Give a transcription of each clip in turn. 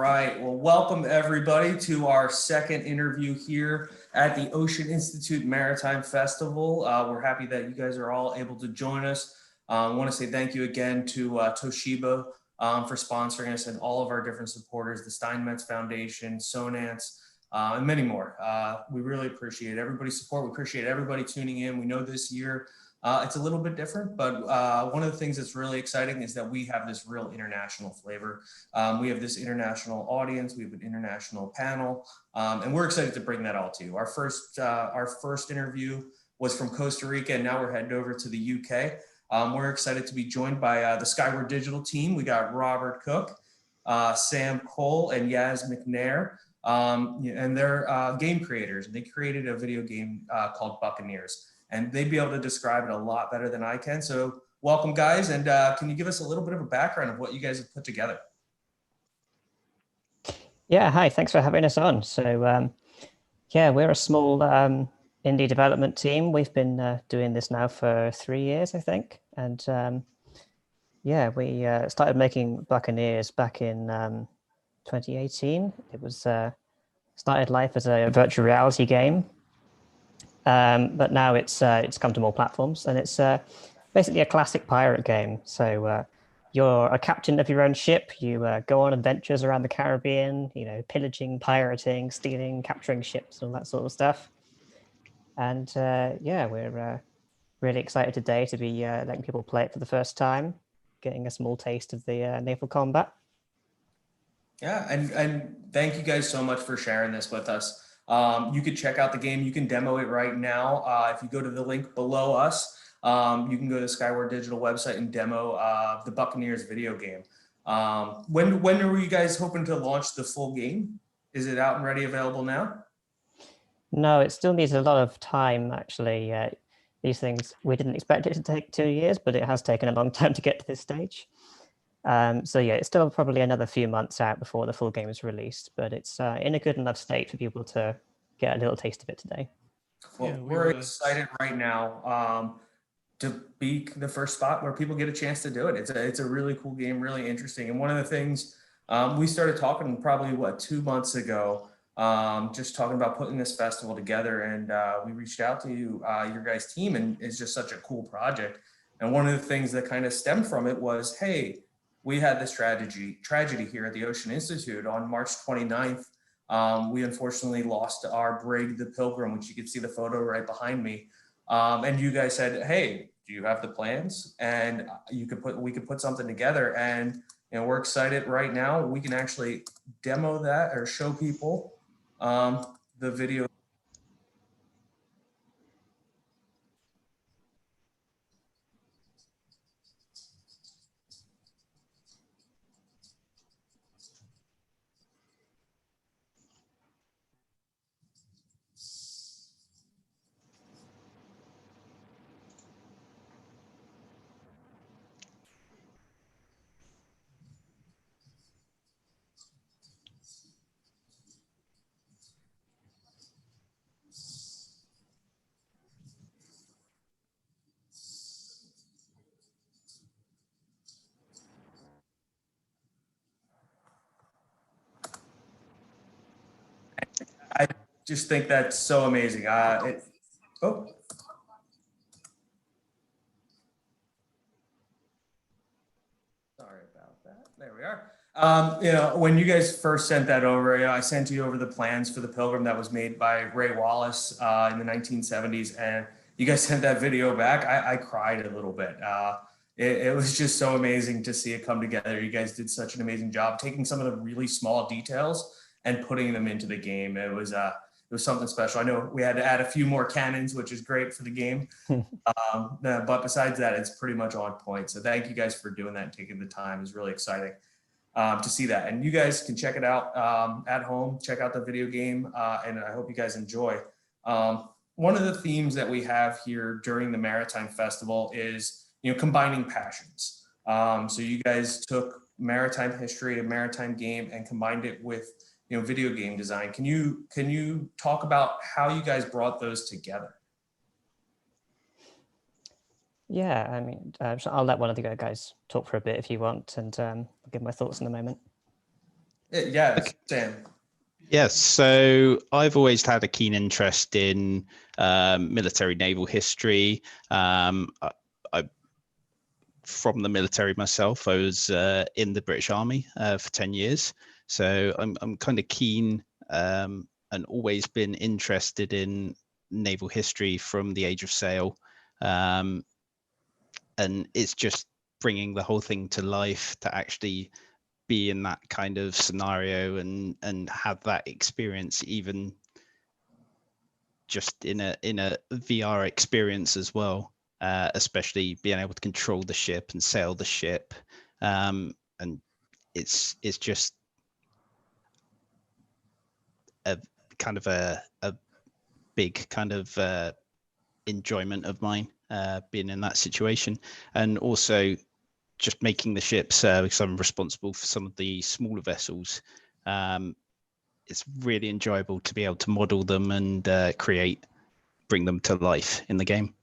right. Well, welcome everybody to our second interview here at the Ocean Institute Maritime Festival. We're happy that you guys are all able to join us. I want to say thank you again to Toshiba for sponsoring us and all of our different supporters, the Steinmetz Foundation, Sonance, and many more. We really appreciate everybody's support. We appreciate everybody tuning in. We know this year it's a little bit different, but one of the things that's really exciting is that we have this real international flavor. We have this international audience, we have an international panel, and we're excited to bring that all to you. Our first interview was from Costa Rica, and now we're heading over to the UK. We're excited to be joined by the Skyward Digital team. We got Robert Cook, Sam Cole, and Yaz McNair, and they're game creators. They created a video game called Buccaneers. And they'd be able to describe it a lot better than I can. So welcome, guys. And can you give us a little bit of a background of what you guys have put together? Yeah, hi, thanks for having us on. So yeah, we're a small indie development team. We've been doing this now for 3 years, I think. And yeah, we started making Buccaneers back in 2018. It was started life as a virtual reality game. But now it's come to more platforms, and it's basically a classic pirate game. So you're a captain of your own ship. You go on adventures around the Caribbean, pillaging, pirating, stealing, capturing ships, and all that sort of stuff. And yeah, we're really excited today to be letting people play it for the first time, getting a small taste of the naval combat. Yeah, and thank you guys so much for sharing this with us. You can check out the game. You can demo it right now. If you go to the link below us, you can go to the Skyward Digital website and demo the Buccaneers video game. When are you guys hoping to launch the full game? Is it out and ready, available now? No, it still needs a lot of time, actually. These things, we didn't expect it to take 2 years, but it has taken a long time to get to this stage. So yeah, it's still probably another few months out before the full game is released, but it's in a good enough state for people to get a little taste of it today. Well, we're excited right now to be the first spot where people get a chance to do it. It's a really cool game, really interesting. And one of the things we started talking probably 2 months ago, just talking about putting this festival together, and we reached out to you, your guys' team, and it's just such a cool project. And one of the things that kind of stemmed from it was, hey, we had this tragedy here at the Ocean Institute on March 29th. We unfortunately lost our brig, the Pilgrim, which you can see the photo right behind me. And you guys said, hey, do you have the plans? And we could put something together. And we're excited right now. We can actually demo that or show people the video. I just think that's so amazing. Oh. Sorry about that. There we are. When you guys first sent that over, I sent you over the plans for the Pilgrim that was made by Ray Wallace in the 1970s, and you guys sent that video back. I cried a little bit. It was just so amazing to see it come together. You guys did such an amazing job taking some of the really small details and putting them into the game. It was something special. I know we had to add a few more cannons, which is great for the game. But besides that, it's pretty much on point. So thank you guys for doing that and taking the time. It's really exciting to see that. And you guys can check it out at home, check out the video game, and I hope you guys enjoy. One of the themes that we have here during the Maritime Festival is, combining passions. So you guys took maritime history, a maritime game, and combined it with video game design. Can you talk about how you guys brought those together? Yeah, I mean, I'll let one of the guys talk for a bit if you want, and I'll give my thoughts in a moment. Yeah, Sam. Yes, so I've always had a keen interest in military naval history. I from the military myself. I was in the British Army for 10 years, so I'm kind of keen and always been interested in naval history from the Age of Sail, and it's just bringing the whole thing to life to actually be in that kind of scenario and have that experience, even just in a VR experience as well, especially being able to control the ship and sail the ship, and it's just a kind of a big kind of enjoyment of mine, being in that situation, and also just making the ships, because I'm responsible for some of the smaller vessels. It's really enjoyable to be able to model them and bring them to life in the game.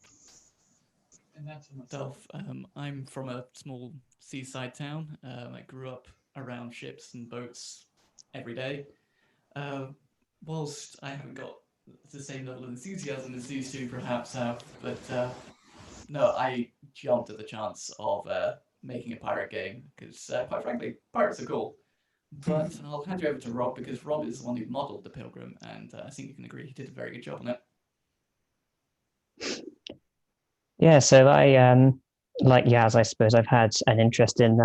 And that's for myself. I'm from a small seaside town. I grew up around ships and boats every day. Whilst I haven't got the same level of enthusiasm as these two perhaps have, but no, I jumped at the chance of making a pirate game because, quite frankly, pirates are cool. But I'll hand you over to Rob because Rob is the one who modelled the Pilgrim, and I think you can agree he did a very good job on it. Yeah, so I like Yaz, I suppose I've had an interest in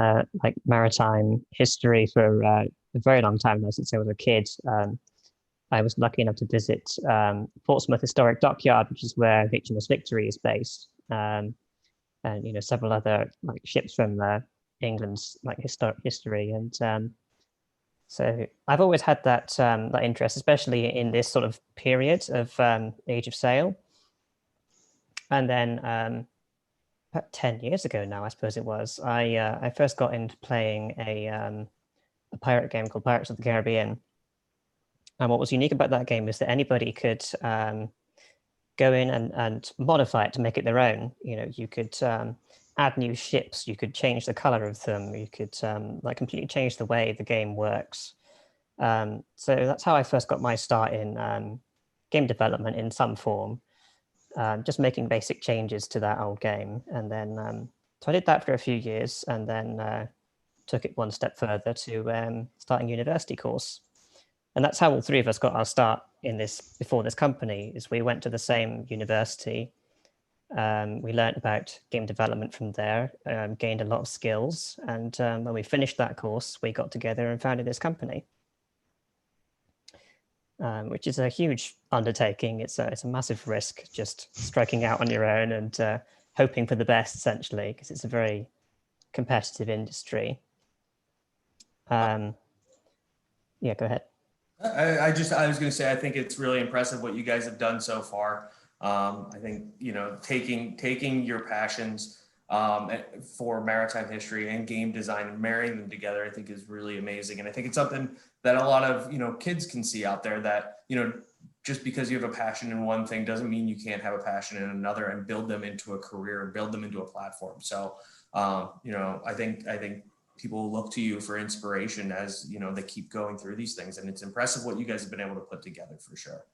like maritime history for a very long time now, since I was a kid. I was lucky enough to visit Portsmouth Historic Dockyard, which is where HMS Victory is based, and several other like ships from England's like historic history. And so I've always had that that interest, especially in this sort of period of Age of Sail. And then about 10 years ago now, I suppose it was, I first got into playing a pirate game called Pirates of the Caribbean. And what was unique about that game is that anybody could go in and modify it to make it their own. You could add new ships, you could change the color of them, you could like completely change the way the game works. So that's how I first got my start in game development in some form. Just making basic changes to that old game. And then, so I did that for a few years and then took it one step further to starting university course. And that's how all three of us got our start in this, before this company, is we went to the same university. We learned about game development from there, gained a lot of skills. And when we finished that course, we got together and founded this company. Which is a huge undertaking. It's a massive risk, just striking out on your own and hoping for the best, essentially, because it's a very competitive industry. Yeah, go ahead. I was going to say, I think it's really impressive what you guys have done so far. I think, taking your passions for maritime history and game design and marrying them together, I think is really amazing. And I think it's something that a lot of, kids can see out there, that, just because you have a passion in one thing doesn't mean you can't have a passion in another and build them into a career and build them into a platform. So, I think people look to you for inspiration as, they keep going through these things, and it's impressive what you guys have been able to put together for sure.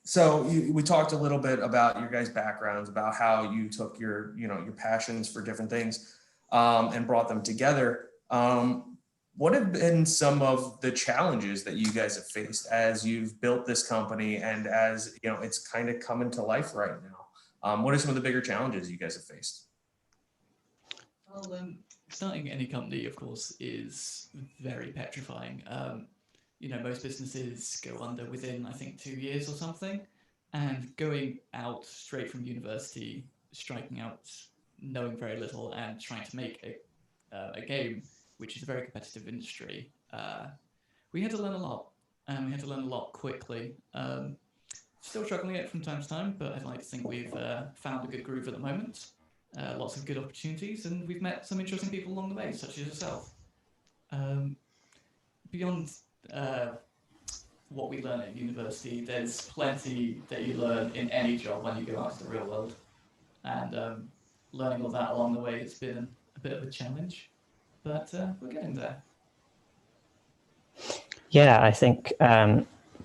So, we talked a little bit about your guys' backgrounds, about how you took your, your passions for different things and brought them together. What have been some of the challenges that you guys have faced as you've built this company and as, it's kind of coming to life right now? What are some of the bigger challenges you guys have faced? Well, starting any company, of course, is very petrifying. Most businesses go under within, I think, 2 years or something. And going out straight from university, striking out, knowing very little, and trying to make a game, which is a very competitive industry, we had to learn a lot. And we had to learn a lot quickly. Still struggling it from time to time, but I'd like to think we've found a good groove at the moment. Lots of good opportunities, and we've met some interesting people along the way, such as yourself. Beyond what we learn at university, there's plenty that you learn in any job when you go out to the real world. And learning all that along the way has been a bit of a challenge. but we're getting there. Yeah, I think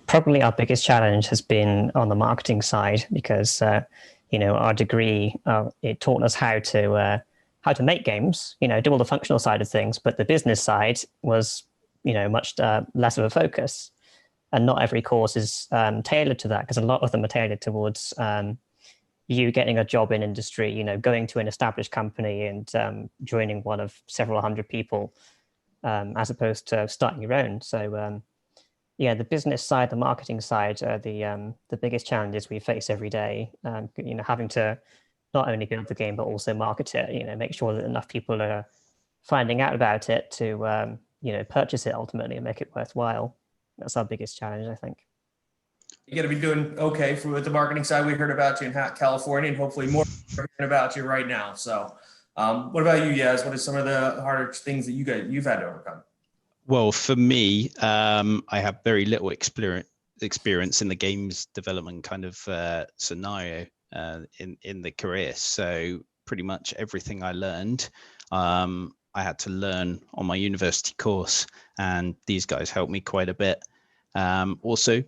probably our biggest challenge has been on the marketing side because our degree it taught us how to make games, do all the functional side of things, but the business side was much less of a focus, and not every course is tailored to that because a lot of them are tailored towards you getting a job in industry, going to an established company and joining one of several hundred people, as opposed to starting your own. So yeah, the business side, the marketing side are the biggest challenges we face every day. Having to not only build the game but also market it. Make sure that enough people are finding out about it to purchase it ultimately and make it worthwhile. That's our biggest challenge, I think. You got to be doing okay with the marketing side. We heard about you in California, and hopefully more hearing about you right now. So, what about you, Yaz? What are some of the harder things that you've had to overcome? Well, for me, I have very little experience in the games development kind of scenario in the career. So pretty much everything I learned, I had to learn on my university course, and these guys helped me quite a bit. Also,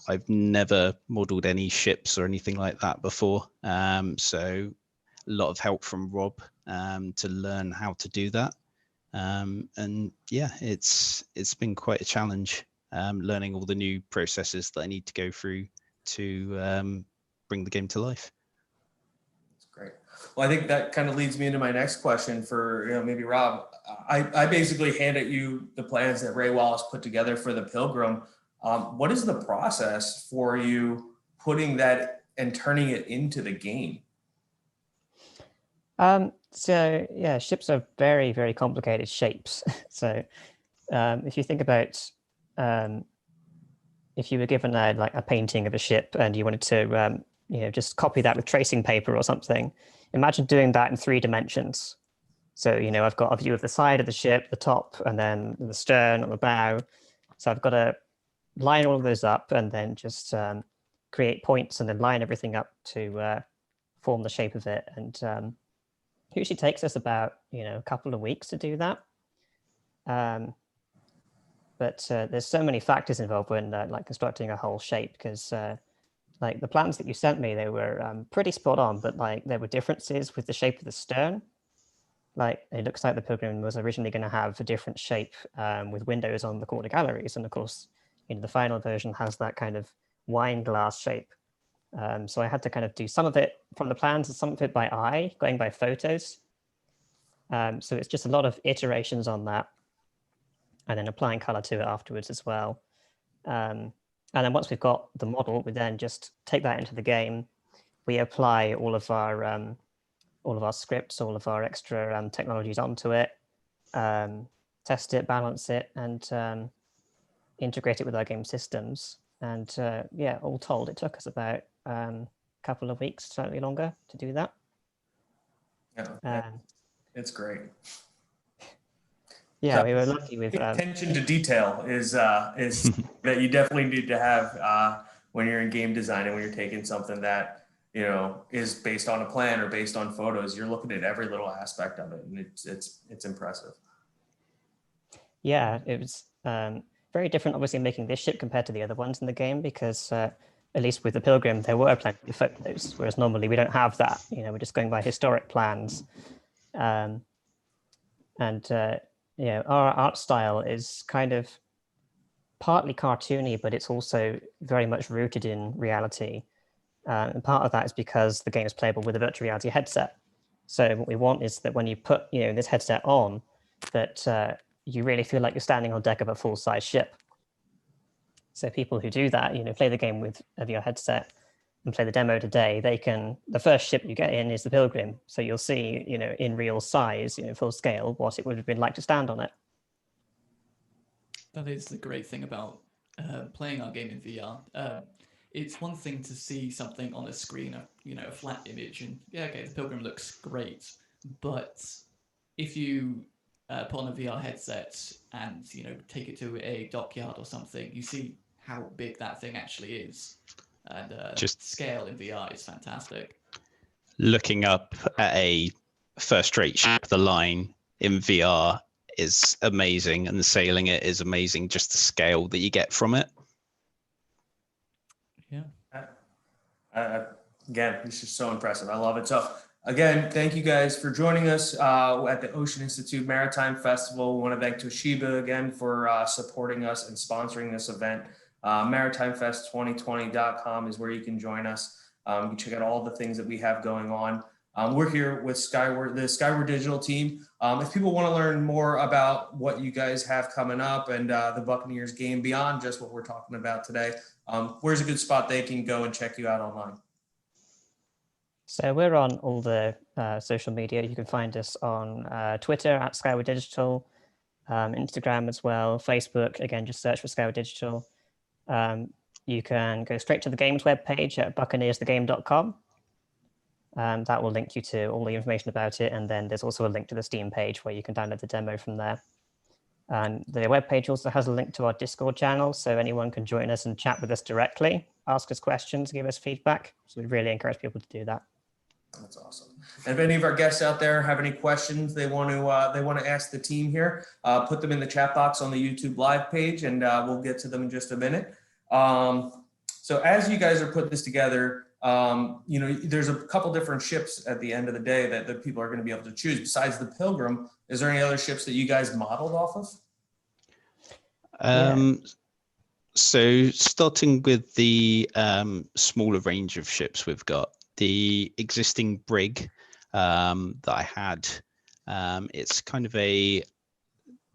I've never modeled any ships or anything like that before. So a lot of help from Rob to learn how to do that. And yeah, it's been quite a challenge learning all the new processes that I need to go through to bring the game to life. That's great. Well, I think that kind of leads me into my next question for maybe Rob. I basically handed you the plans that Ray Wallace put together for the Pilgrim. What is the process for you putting that and turning it into the game? So yeah, ships are very, very complicated shapes. So if you think about if you were given a painting of a ship and you wanted to just copy that with tracing paper or something, imagine doing that in 3 dimensions. So I've got a view of the side of the ship, the top, and then the stern or the bow. So I've got to line all of those up and then just create points and then line everything up to form the shape of it. And it usually takes us about a couple of weeks to do that. But there's so many factors involved when constructing a whole shape, because the plans that you sent me, they were pretty spot on, but there were differences with the shape of the stern. It looks like the Pilgrim was originally going to have a different shape with windows on the quarter galleries, and of course the final version has that kind of wine glass shape. So I had to kind of do some of it from the plans and some of it by eye, going by photos. So it's just a lot of iterations on that, and then applying color to it afterwards as well. And then once we've got the model, we then just take that into the game. We apply all of our scripts, all of our extra technologies onto it, test it, balance it, and integrate it with our game systems. And yeah, all told, it took us about a couple of weeks, slightly longer, to do that. Yeah, it's great. Yeah, So, we were lucky with attention to detail is that you definitely need to have when you're in game design, and when you're taking something that is based on a plan or based on photos. You're looking at every little aspect of it, and it's impressive. Yeah, it was very different, obviously, making this ship compared to the other ones in the game, because at least with the Pilgrim, there were plenty of photos, whereas normally we don't have that. We're just going by historic plans. And our art style is kind of partly cartoony, but it's also very much rooted in reality. And part of that is because the game is playable with a virtual reality headset. So what we want is that when you put this headset on, that you really feel like you're standing on deck of a full-size ship. So people who do that, play the game with a VR headset and play the demo today, the first ship you get in is the Pilgrim. So you'll see, in real size, full scale, what it would have been like to stand on it. That is the great thing about playing our game in VR. It's one thing to see something on a screen, a flat image, and yeah, okay, the Pilgrim looks great. But if you put on a VR headset and take it to a dockyard or something, you see how big that thing actually is, and just scale in VR is fantastic. Looking up at a first-rate ship of the line in VR is amazing, and the sailing it is amazing. Just the scale that you get from it. Yeah. Again, this is so impressive. I love it. So again, thank you guys for joining us at the Ocean Institute Maritime Festival. We want to thank Toshiba again for supporting us and sponsoring this event. MaritimeFest2020.com is where you can join us. You can check out all the things that we have going on. We're here with Skyward, the Skyward Digital team. If people want to learn more about what you guys have coming up and the Buccaneers game beyond just what we're talking about today, where's a good spot they can go and check you out online? So we're on all the social media. You can find us on Twitter at Skyward Digital, Instagram as well, Facebook. Again, just search for Skyward Digital. You can go straight to the games webpage at buccaneersthegame.com. That will link you to all the information about it. And then there's also a link to the Steam page where you can download the demo from there. And the webpage also has a link to our Discord channel, so anyone can join us and chat with us directly, ask us questions, give us feedback. So we really encourage people to do that. That's awesome. And if any of our guests out there have any questions they want to ask the team here, put them in the chat box on the YouTube live page, and we'll get to them in just a minute. So as you guys are putting this together, there's a couple different ships at the end of the day that people are going to be able to choose. Besides the Pilgrim, is there any other ships that you guys modeled off of? So starting with the smaller range of ships we've got, the existing brig that I had, it's kind of a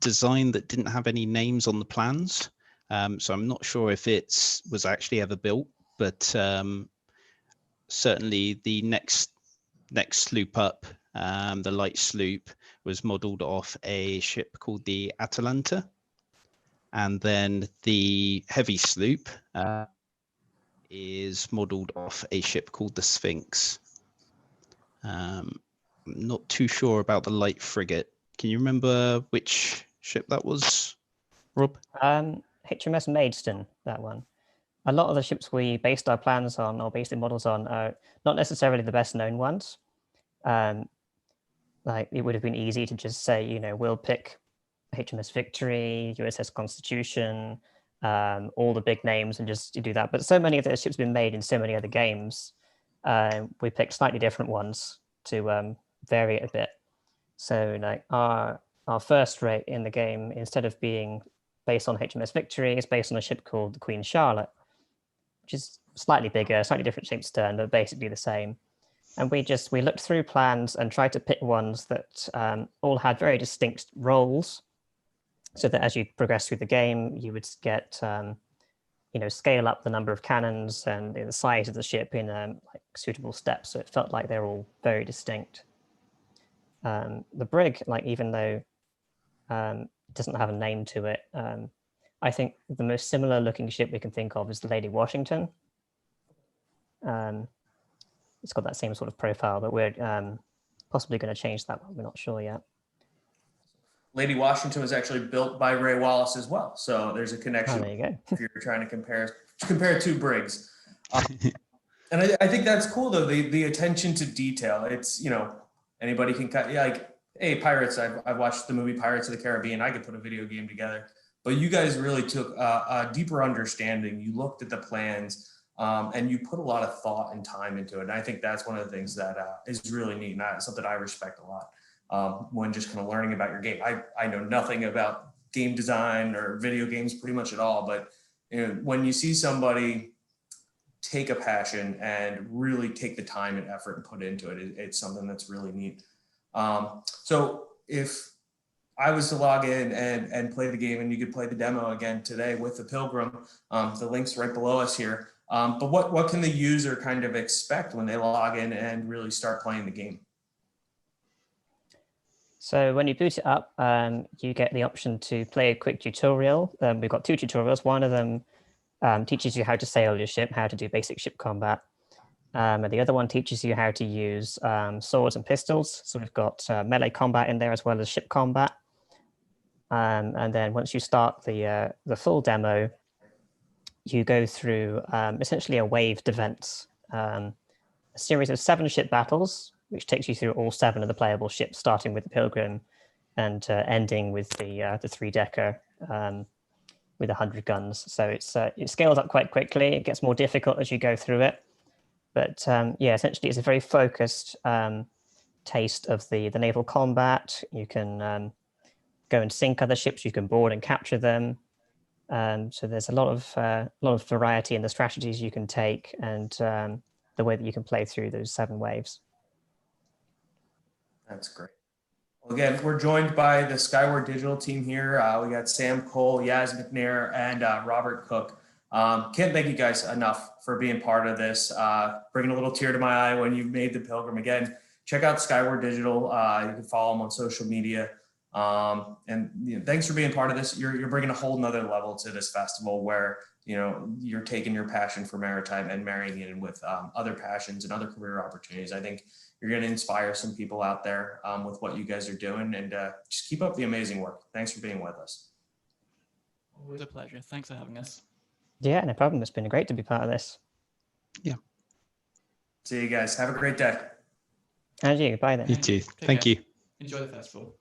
design that didn't have any names on the plans. So I'm not sure if it was actually ever built, but certainly the next sloop up, the light sloop, was modeled off a ship called the Atalanta. And then the heavy sloop is modeled off a ship called the Sphinx. I'm not too sure about the light frigate. Can you remember which ship that was, Rob? HMS Maidstone, that one. A lot of the ships we based our plans on or based the models on are not necessarily the best known ones. Like it would have been easy to just say, we'll pick HMS Victory, USS Constitution, all the big names and just do that. But so many of those ships have been made in so many other games. We picked slightly different ones to vary it a bit. So like our first rate in the game, instead of being based on HMS Victory, is based on a ship called the Queen Charlotte, which is slightly bigger, slightly different shape stern, but basically the same. And we looked through plans and tried to pick ones that all had very distinct roles, so that as you progress through the game, you would get, scale up the number of cannons and the size of the ship in like suitable steps. So it felt like they're all very distinct. The brig, even though it doesn't have a name to it, I think the most similar looking ship we can think of is the Lady Washington. It's got that same sort of profile, but we're possibly going to change that one. We're not sure yet. Lady Washington was actually built by Ray Wallace as well. So there's a connection. Oh, there you go. If you're trying to compare two brigs. And I think that's cool though, the attention to detail. It's, anybody can cut, hey, pirates, I've watched the movie Pirates of the Caribbean. I could put a video game together. But you guys really took a deeper understanding. You looked at the plans and you put a lot of thought and time into it. And I think that's one of the things that is really neat. And something I respect a lot when just kind of learning about your game. I know nothing about game design or video games pretty much at all. But when you see somebody take a passion and really take the time and effort and put into it, it's something that's really neat. So if I was to log in and play the game, and you could play the demo again today with the Pilgrim, the link's right below us here. But what can the user kind of expect when they log in and really start playing the game? So when you boot it up, you get the option to play a quick tutorial. We've got two tutorials. One of them teaches you how to sail your ship, how to do basic ship combat. And the other one teaches you how to use swords and pistols. So we've got melee combat in there as well as ship combat. And then once you start the full demo, you go through essentially a waved events, a series of 7 ship battles, which takes you through all 7 of the playable ships, starting with the Pilgrim, and ending with the 3-decker with 100 guns. So it scales up quite quickly. It gets more difficult as you go through it. But yeah, essentially it's a very focused taste of the naval combat. You can go and sink other ships. You can board and capture them. So there's a lot of variety in the strategies you can take and the way that you can play through those 7 waves. That's great. Well, again, we're joined by the Skyward Digital team here. We got Sam Cole, Yaz McNair, and Robert Cook. Can't thank you guys enough for being part of this, bringing a little tear to my eye when you made the Pilgrim. Again, check out Skyward Digital. You can follow them on social media. And thanks for being part of this. You're bringing a whole nother level to this festival where, you're taking your passion for maritime and marrying it in with other passions and other career opportunities. I think you're going to inspire some people out there with what you guys are doing, and just keep up the amazing work. Thanks for being with us. Always a pleasure. Thanks for having us. Yeah, no problem. It's been great to be part of this. Yeah. See you guys. Have a great day. And you. Bye then. You too. Take Thank care. you. Enjoy the festival.